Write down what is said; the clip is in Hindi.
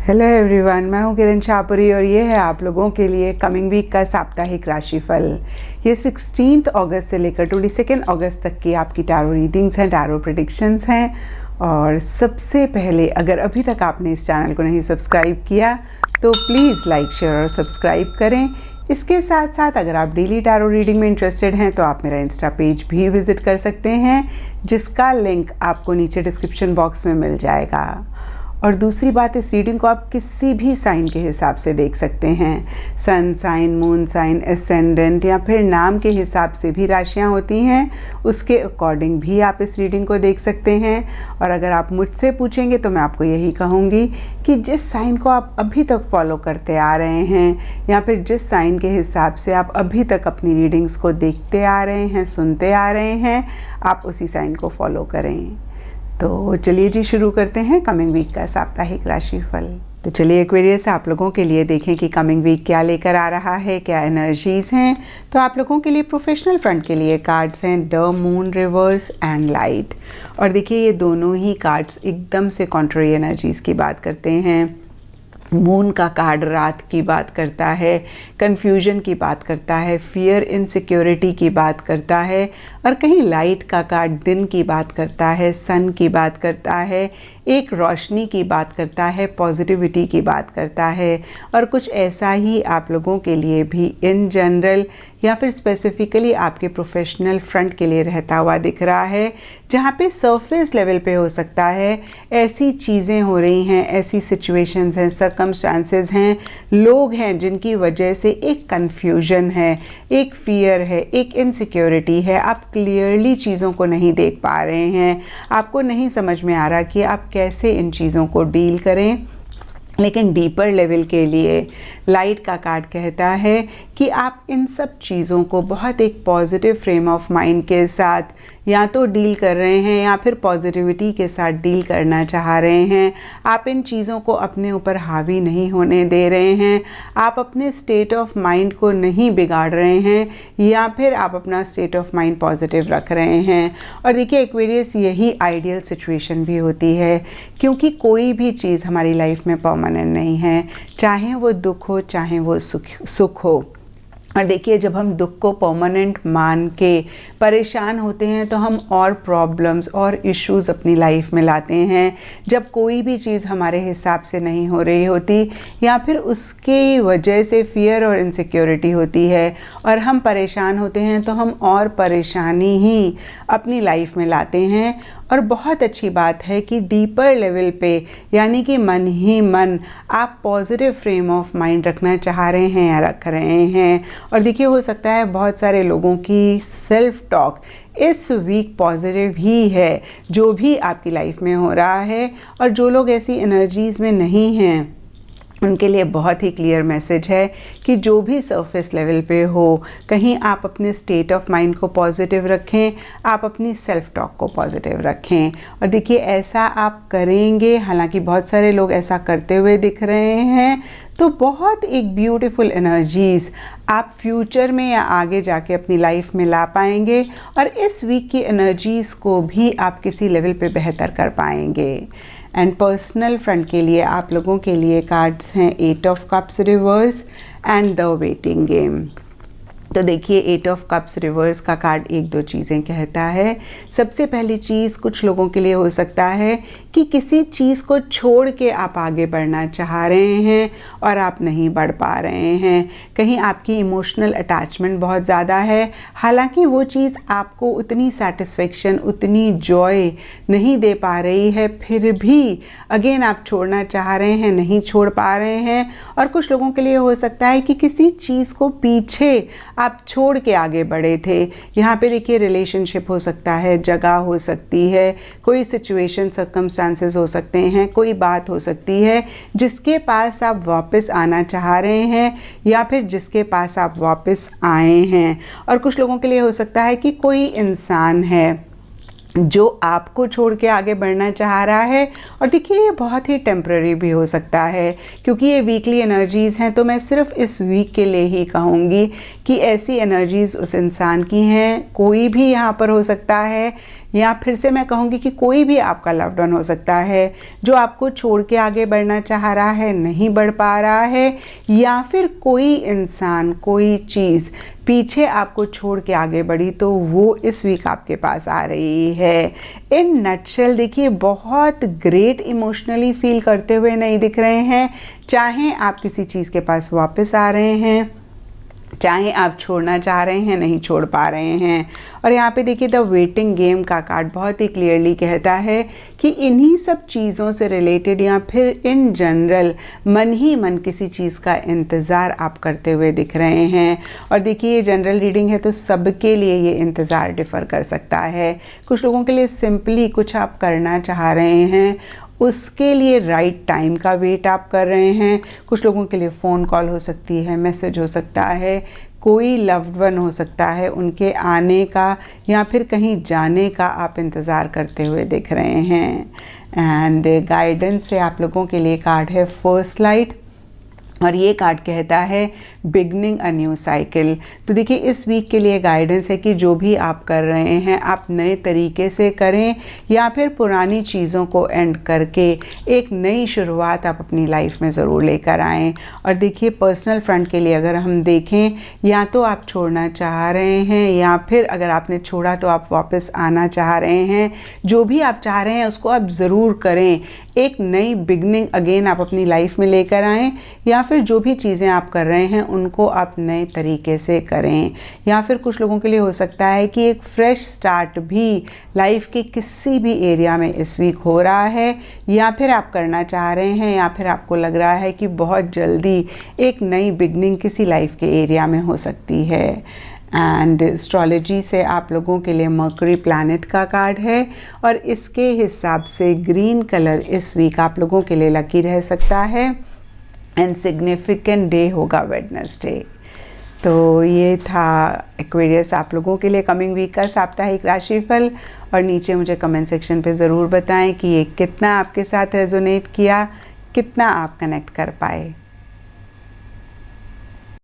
हेलो एवरीवन, मैं हूं किरण शाहपुरी और ये है आप लोगों के लिए कमिंग वीक का साप्ताहिक राशिफल। ये 16 अगस्त से लेकर 22 अगस्त तक की आपकी टैरो रीडिंग्स हैं, टैरो प्रेडिक्शंस हैं। और सबसे पहले अगर अभी तक आपने इस चैनल को नहीं सब्सक्राइब किया तो प्लीज़ लाइक, शेयर और सब्सक्राइब करें। इसके साथ साथ अगर आप डेली टैरो रीडिंग में इंटरेस्टेड हैं तो आप मेरा इंस्टा पेज भी विज़िट कर सकते हैं, जिसका लिंक आपको नीचे डिस्क्रिप्शन बॉक्स में मिल जाएगा। और दूसरी बात, इस रीडिंग को आप किसी भी साइन के हिसाब से देख सकते हैं। Sun sign, moon sign, ascendant या फिर नाम के हिसाब से भी राशियां होती हैं, उसके अकॉर्डिंग भी आप इस रीडिंग को देख सकते हैं। और अगर आप मुझसे पूछेंगे तो मैं आपको यही कहूँगी कि जिस साइन को आप अभी तक फॉलो करते आ रहे हैं या फिर जिस साइन के हिसाब से आप अभी तक अपनी रीडिंग्स को देखते आ रहे हैं, सुनते आ रहे हैं, आप उसी साइन को फॉलो करें। तो चलिए जी, शुरू करते हैं कमिंग वीक का साप्ताहिक राशिफल। तो चलिए एक्वेरियस, आप लोगों के लिए देखें कि कमिंग वीक क्या लेकर आ रहा है, क्या एनर्जीज हैं। तो आप लोगों के लिए प्रोफेशनल फ्रंट के लिए कार्ड्स हैं the moon, reverse and light. और देखिए, ये दोनों ही कार्ड्स एकदम से कॉन्ट्ररी एनर्जीज की बात करते हैं। मून का कार्ड रात की बात करता है, कन्फ्यूजन की बात करता है, फियर, इनसिक्योरिटी की बात करता है। और कहीं लाइट का कार्ड दिन की बात करता है, सन की बात करता है, एक रोशनी की बात करता है, पॉजिटिविटी की बात करता है। और कुछ ऐसा ही आप लोगों के लिए भी इन जनरल या फिर स्पेसिफिकली आपके प्रोफेशनल फ्रंट के लिए रहता हुआ दिख रहा है, जहाँ पे सरफेस लेवल पे हो सकता है ऐसी चीज़ें हो रही हैं, ऐसी सिचुएशंस हैं, सर्कमस्टांसेस हैं, लोग हैं जिनकी वजह से एक कन्फ्यूजन है, एक फियर है, एक इनसिक्योरिटी है। आप क्लियरली चीज़ों को नहीं देख पा रहे हैं, आपको नहीं समझ में आ रहा कि आप कैसे इन चीज़ों को डील करें। लेकिन डीपर लेवल के लिए लाइट का कार्ड कहता है कि आप इन सब चीज़ों को बहुत एक पॉजिटिव फ्रेम ऑफ माइंड के साथ या तो डील कर रहे हैं या फिर पॉजिटिविटी के साथ डील करना चाह रहे हैं। आप इन चीज़ों को अपने ऊपर हावी नहीं होने दे रहे हैं, आप अपने स्टेट ऑफ माइंड को नहीं बिगाड़ रहे हैं या फिर आप अपना स्टेट ऑफ माइंड पॉजिटिव रख रहे हैं। और देखिए एक्वेरियस, यही आइडियल सिचुएशन भी होती है, क्योंकि कोई भी चीज़ हमारी लाइफ में परमानेंट नहीं है, चाहे वो दुख हो चाहे वो सुख हो। और देखिए, जब हम दुख को परमानेंट मान के परेशान होते हैं तो हम और प्रॉब्लम्स और इश्यूज़ अपनी लाइफ में लाते हैं। जब कोई भी चीज़ हमारे हिसाब से नहीं हो रही होती या फिर उसके वजह से फियर और इनसिक्योरिटी होती है और हम परेशान होते हैं, तो हम और परेशानी ही अपनी लाइफ में लाते हैं। और बहुत अच्छी बात है कि डीपर लेवल पे, यानी कि मन ही मन, आप पॉजिटिव फ्रेम ऑफ माइंड रखना चाह रहे हैं या रख रहे हैं। और देखिए, हो सकता है बहुत सारे लोगों की सेल्फ टॉक इस वीक पॉजिटिव ही है, जो भी आपकी लाइफ में हो रहा है। और जो लोग ऐसी एनर्जीज़ में नहीं हैं, उनके लिए बहुत ही क्लियर मैसेज है कि जो भी सरफेस लेवल पे हो, कहीं आप अपने स्टेट ऑफ माइंड को पॉजिटिव रखें, आप अपनी सेल्फ टॉक को पॉजिटिव रखें। और देखिए, ऐसा आप करेंगे, हालांकि बहुत सारे लोग ऐसा करते हुए दिख रहे हैं, तो बहुत एक ब्यूटीफुल एनर्जीज़ आप फ्यूचर में या आगे जाके अपनी लाइफ में ला पाएंगे। और इस वीक की एनर्जीज़ को भी आप किसी लेवल पे बेहतर कर पाएंगे। एंड पर्सनल फ्रंट के लिए आप लोगों के लिए कार्ड्स हैं 8 of cups reverse and the waiting game. तो देखिए, 8 ऑफ कप्स रिवर्स का कार्ड एक दो चीज़ें कहता है। सबसे पहली चीज़ कुछ लोगों के लिए हो सकता है कि किसी चीज़ को छोड़ के आप आगे बढ़ना चाह रहे हैं और आप नहीं बढ़ पा रहे हैं। कहीं आपकी इमोशनल अटैचमेंट बहुत ज़्यादा है, हालांकि वो चीज़ आपको उतनी सेटिस्फेक्शन, उतनी जॉय नहीं दे पा रही है, फिर भी अगेन आप छोड़ना चाह रहे हैं, नहीं छोड़ पा रहे हैं। और कुछ लोगों के लिए हो सकता है कि किसी चीज़ को पीछे आप छोड़ के आगे बढ़े थे। यहाँ पे देखिए, रिलेशनशिप हो सकता है, जगह हो सकती है, कोई सिचुएशन, सर्कमस्टांसेस हो सकते हैं, कोई बात हो सकती है जिसके पास आप वापस आना चाह रहे हैं या फिर जिसके पास आप वापस आए हैं। और कुछ लोगों के लिए हो सकता है कि कोई इंसान है जो आपको छोड़ के आगे बढ़ना चाह रहा है। और देखिए, ये बहुत ही टेम्प्ररी भी हो सकता है, क्योंकि ये वीकली एनर्जीज़ हैं, तो मैं सिर्फ इस वीक के लिए ही कहूँगी कि ऐसी एनर्जीज़ उस इंसान की हैं। कोई भी यहाँ पर हो सकता है या फिर से मैं कहूँगी कि कोई भी आपका लव्ड वन हो सकता है जो आपको छोड़ के आगे बढ़ना चाह रहा है, नहीं बढ़ पा रहा है, या फिर कोई इंसान, कोई चीज़ पीछे आपको छोड़ के आगे बढ़ी तो वो इस वीक आपके पास आ रही है। इन नटशेल देखिए बहुत ग्रेट इमोशनली फील करते हुए नहीं दिख रहे हैं, चाहे आप किसी चीज़ के पास वापस आ रहे हैं, चाहे आप छोड़ना चाह रहे हैं, नहीं छोड़ पा रहे हैं। और यहाँ पे देखिए द वेटिंग गेम का कार्ड बहुत ही क्लियरली कहता है कि इन्हीं सब चीज़ों से रिलेटेड या फिर इन जनरल मन ही मन किसी चीज़ का इंतज़ार आप करते हुए दिख रहे हैं। और देखिए ये जनरल रीडिंग है तो सबके लिए ये इंतज़ार डिफ़र कर सकता है। कुछ लोगों के लिए सिंपली कुछ आप करना चाह रहे हैं, उसके लिए राइट टाइम का वेट आप कर रहे हैं। कुछ लोगों के लिए फ़ोन कॉल हो सकती है, मैसेज हो सकता है, कोई लव्ड वन हो सकता है, उनके आने का या फिर कहीं जाने का आप इंतज़ार करते हुए दिख रहे हैं। एंड गाइडेंस से आप लोगों के लिए कार्ड है फर्स्ट लाइट, और ये कार्ड कहता है बिगनिंग अ न्यू साइकिल। तो देखिए इस वीक के लिए गाइडेंस है कि जो भी आप कर रहे हैं आप नए तरीके से करें या फिर पुरानी चीज़ों को एंड करके एक नई शुरुआत आप अपनी लाइफ में ज़रूर लेकर आएँ। और देखिए पर्सनल फ्रंट के लिए अगर हम देखें, या तो आप छोड़ना चाह रहे हैं या फिर अगर आपने छोड़ा तो आप वापस आना चाह रहे हैं। जो भी आप चाह रहे हैं उसको आप ज़रूर करें, एक नई बिगनिंग अगेन आप अपनी लाइफ में लेकर आएँ, या फिर जो भी चीज़ें आप कर रहे हैं उनको आप नए तरीके से करें। या फिर कुछ लोगों के लिए हो सकता है कि एक फ्रेश स्टार्ट भी लाइफ के किसी भी एरिया में इस वीक हो रहा है, या फिर आप करना चाह रहे हैं, या फिर आपको लग रहा है कि बहुत जल्दी एक नई बिगनिंग किसी लाइफ के एरिया में हो सकती है। एंड एस्ट्रोलॉजी से आप लोगों के लिए मर्करी प्लैनेट का कार्ड है, और इसके हिसाब से ग्रीन कलर इस वीक आप लोगों के लिए लकी रह सकता है एंड सिग्निफिकेंट डे होगा वेडनेसडे। तो ये था एक्वेरियस आप लोगों के लिए कमिंग वीक का साप्ताहिक राशिफल। और नीचे मुझे कमेंट सेक्शन पे ज़रूर बताएं कि ये कितना आपके साथ रेजोनेट किया, कितना आप कनेक्ट कर पाए।